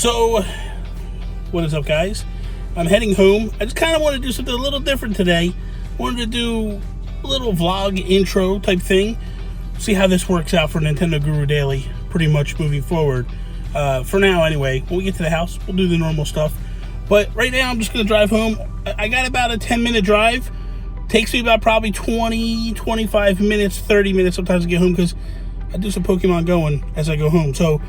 So, what is up, guys? I'm heading home. I just kind of want to do something a little different today. Wanted to do a little vlog intro type thing. See how this works out for Nintendo Guru Daily, pretty much moving forward. For now, anyway. When we get to the house, we'll do the normal stuff. But right now, I'm just going to drive home. I got about a 10-minute drive. Takes me about probably 20, 25 minutes, 30 minutes sometimes to get home because I do some Pokemon going as I go home. So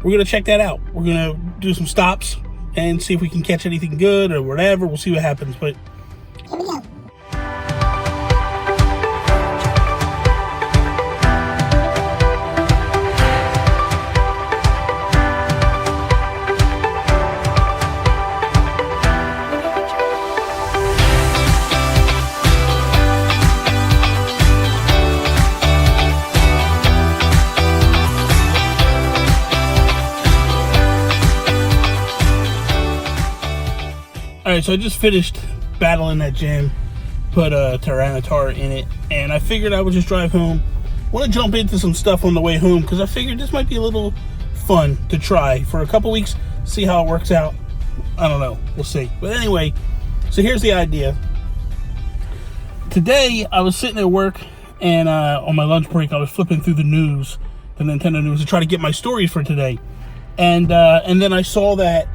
we're going to check that out. We're going to do some stops and see if we can catch anything good or whatever. We'll see what happens. But here we go. Alright, so I just finished battling that gym, put a Tyranitar in it, and I figured I would just drive home. I want to jump into some stuff on the way home, because I figured this might be a little fun to try for a couple weeks, see how it works out. I don't know, we'll see. But anyway, so here's the idea. Today, I was sitting at work, and on my lunch break, I was flipping through the news, the Nintendo news, to try to get my stories for today. And then I saw that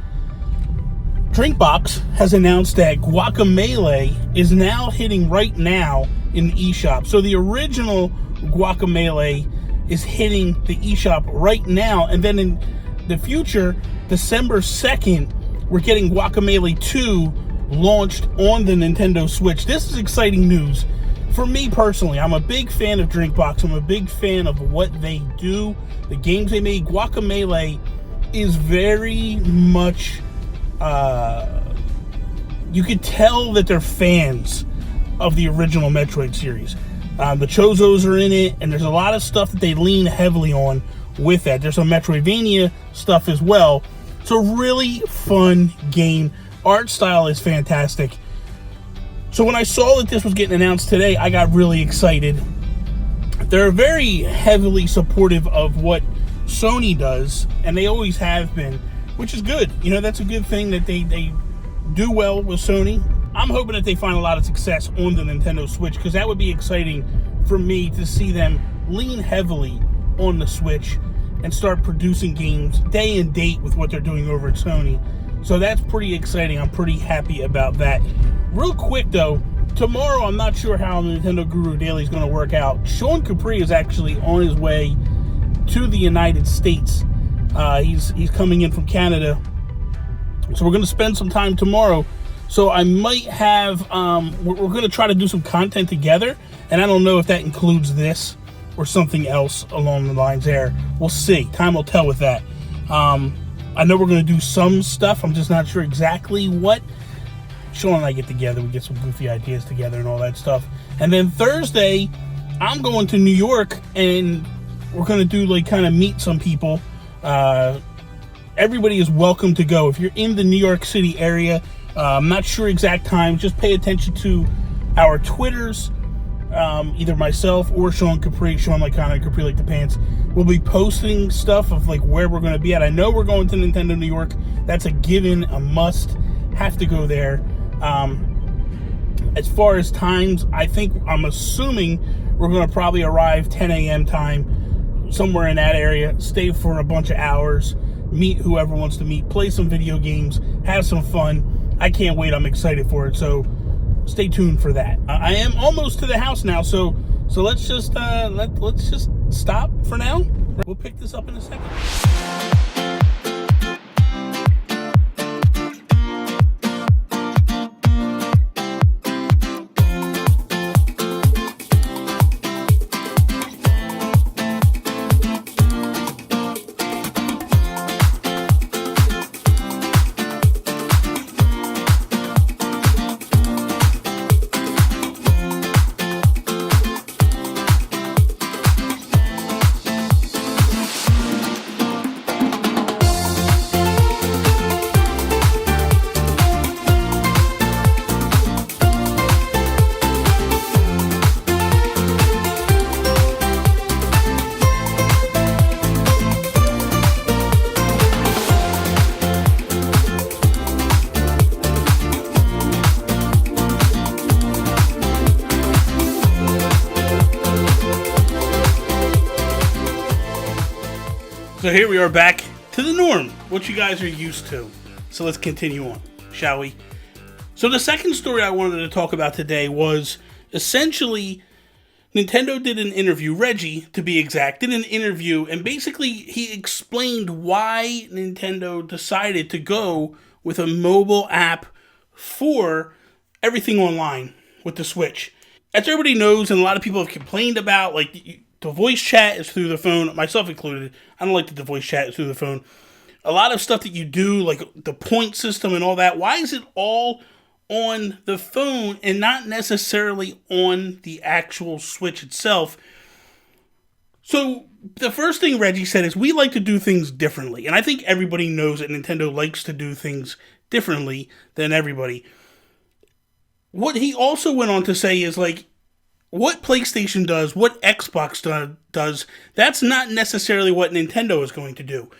Drinkbox has announced that Guacamelee is now hitting right now in the eShop. So the original Guacamelee is hitting the eShop right now, and then in the future, December 2nd, we're getting Guacamelee 2 launched on the Nintendo Switch. This is exciting news. For me personally, I'm a big fan of Drinkbox. I'm a big fan of what they do, the games they made. Guacamelee is very much you could tell that they're fans of the original Metroid series. The Chozos are in it, and there's a lot of stuff that they lean heavily on with that. There's some Metroidvania stuff as well. It's a really fun game. Art style is fantastic. So when I saw that this was getting announced today, I got really excited. They're very heavily supportive of what Sony does, and they always have been, which is good. You know, that's a good thing that they do well with Sony. I'm hoping that they find a lot of success on the Nintendo Switch, because that would be exciting for me to see them lean heavily on the Switch and start producing games day and date with what they're doing over at Sony. So that's pretty exciting. I'm pretty happy about that. Real quick though, tomorrow I'm not sure how the Nintendo Guru Daily is going to work out. Sean Capri is actually on his way to the United States. He's coming in from Canada, so we're going to spend some time tomorrow. So I might have we're going to try to do some content together, and I don't know if that includes this or something else along the lines there. We'll see. Time will tell with that. I know we're going to do some stuff. I'm just not sure exactly what. Sean and I get together, we get some goofy ideas together and all that stuff. And then Thursday, I'm going to New York, and we're going to do like kind of meet some people. Everybody is welcome to go. If you're in the New York City area, I'm not sure exact time, just pay attention to our Twitters. Either myself or Sean Capri, Sean like Connor, Capri like the pants, will be posting stuff of like where we're going to be at. I know we're going to Nintendo New York. That's a given, a must. Have to go there. As far as times, I'm assuming we're going to probably arrive 10 a.m. time, somewhere in that area, stay for a bunch of hours, meet whoever wants to meet, play some video games, have some fun. I can't wait. I'm excited for it. So stay tuned for that. I am almost to the house now, so let's just let's just stop for now. We'll pick this up in a second. So here we are back to the norm, what you guys are used to. So let's continue on, shall we? So the second story I wanted to talk about today was essentially Nintendo did an interview, Reggie to be exact, did an interview, and basically he explained why Nintendo decided to go with a mobile app for everything online with the Switch. As everybody knows, and a lot of people have complained about, like, the voice chat is through the phone, myself included. I don't like that the voice chat is through the phone. A lot of stuff that you do, like the point system and all that, why is it all on the phone and not necessarily on the actual Switch itself? So the first thing Reggie said is we like to do things differently. And I think everybody knows that Nintendo likes to do things differently than everybody. What he also went on to say is, like, what PlayStation does, what Xbox does, that's not necessarily what Nintendo is going to do.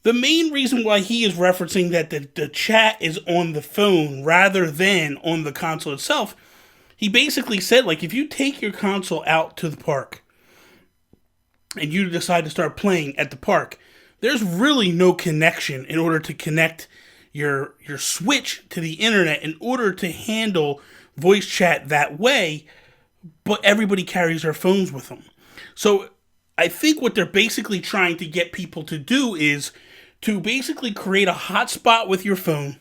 The main reason why he is referencing that the chat is on the phone rather than on the console itself, he basically said, like, if you take your console out to the park and you decide to start playing at the park, there's really no connection in order to connect your Switch to the internet in order to handle voice chat that way, but everybody carries their phones with them. So I think what they're basically trying to get people to do is to basically create a hotspot with your phone,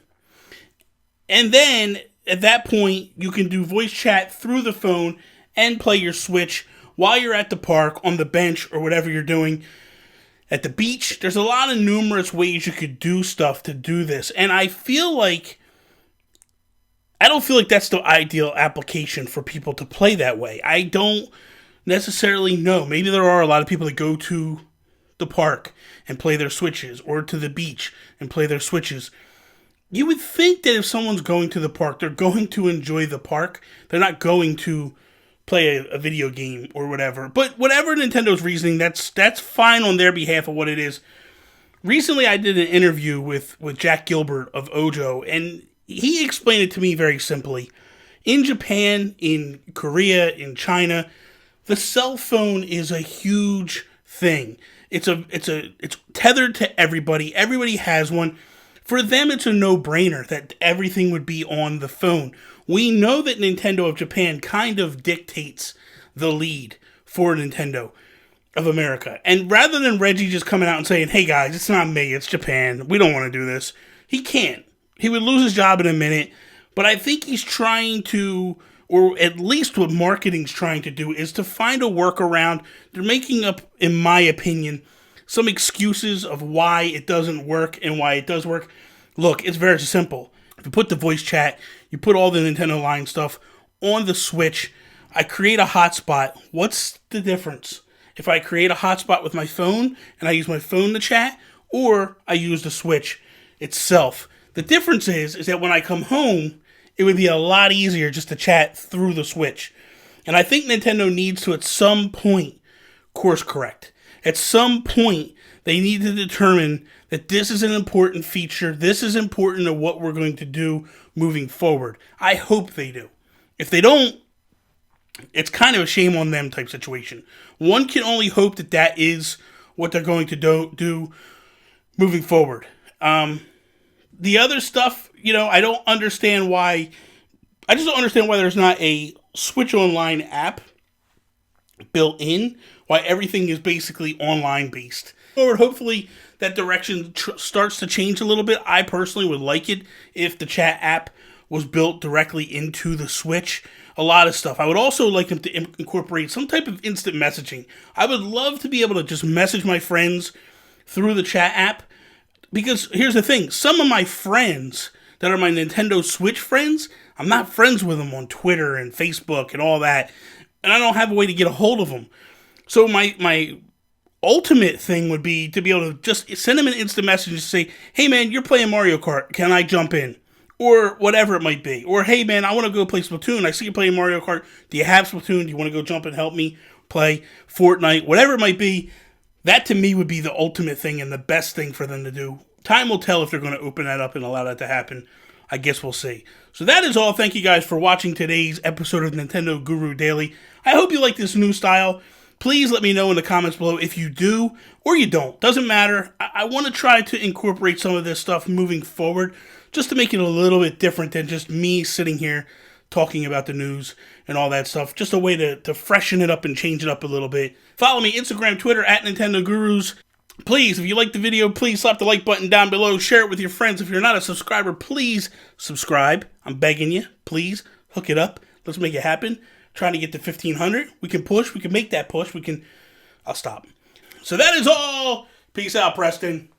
and then at that point you can do voice chat through the phone and play your Switch while you're at the park, on the bench, or whatever you're doing. At the beach, there's a lot of numerous ways you could do stuff to do this, and I don't feel like that's the ideal application for people to play that way. I don't necessarily know. Maybe there are a lot of people that go to the park and play their Switches, or to the beach and play their Switches. You would think that if someone's going to the park, they're going to enjoy the park. They're not going to play a video game or whatever. But whatever Nintendo's reasoning, that's fine on their behalf of what it is. Recently, I did an interview with Jack Gilbert of Ojo, and he explained it to me very simply. In Japan, in Korea, in China, the cell phone is a huge thing. It's tethered to everybody. Everybody has one. For them, it's a no-brainer that everything would be on the phone. We know that Nintendo of Japan kind of dictates the lead for Nintendo of America. And rather than Reggie just coming out and saying, hey guys, it's not me, it's Japan, we don't want to do this, he can't. He would lose his job in a minute. But I think he's trying to, or at least what marketing's trying to do, is to find a workaround. They're making up, in my opinion, some excuses of why it doesn't work and why it does work. Look, it's very simple. If you put the voice chat, you put all the Nintendo line stuff on the Switch, I create a hotspot. What's the difference? If I create a hotspot with my phone and I use my phone to chat, or I use the Switch itself. The difference is that when I come home, it would be a lot easier just to chat through the Switch. And I think Nintendo needs to, at some point, course correct. At some point, they need to determine that this is an important feature. This is important to what we're going to do moving forward. I hope they do. If they don't, it's kind of a shame on them type situation. One can only hope that that is what they're going to do moving forward. The other stuff, I don't understand why. I just don't understand why there's not a Switch Online app built in. Why everything is basically online based. Forward, hopefully that direction starts to change a little bit. I personally would like it if the chat app was built directly into the Switch. A lot of stuff. I would also like them to incorporate some type of instant messaging. I would love to be able to just message my friends through the chat app. Because here's the thing, some of my friends that are my Nintendo Switch friends, I'm not friends with them on Twitter and Facebook and all that, and I don't have a way to get a hold of them. So my ultimate thing would be to be able to just send them an instant message and say, hey man, you're playing Mario Kart, can I jump in? Or whatever it might be. Or hey man, I want to go play Splatoon, I see you playing Mario Kart, do you have Splatoon, do you want to go jump and help me play Fortnite, whatever it might be. That to me would be the ultimate thing and the best thing for them to do. Time will tell if they're going to open that up and allow that to happen. I guess we'll see. So that is all. Thank you guys for watching today's episode of Nintendo Guru Daily. I hope you like this new style. Please let me know in the comments below if you do or you don't. Doesn't matter. I want to try to incorporate some of this stuff moving forward just to make it a little bit different than just me sitting here talking about the news and all that stuff. Just a way to freshen it up and change it up a little bit. Follow me Instagram, Twitter, at Nintendo Gurus. Please, if you like the video, please slap the like button down below. Share it with your friends. If you're not a subscriber, please subscribe. I'm begging you. Please hook it up. Let's make it happen. Trying to get to 1,500. We can push. We can make that push. I'll stop. So that is all. Peace out, Preston.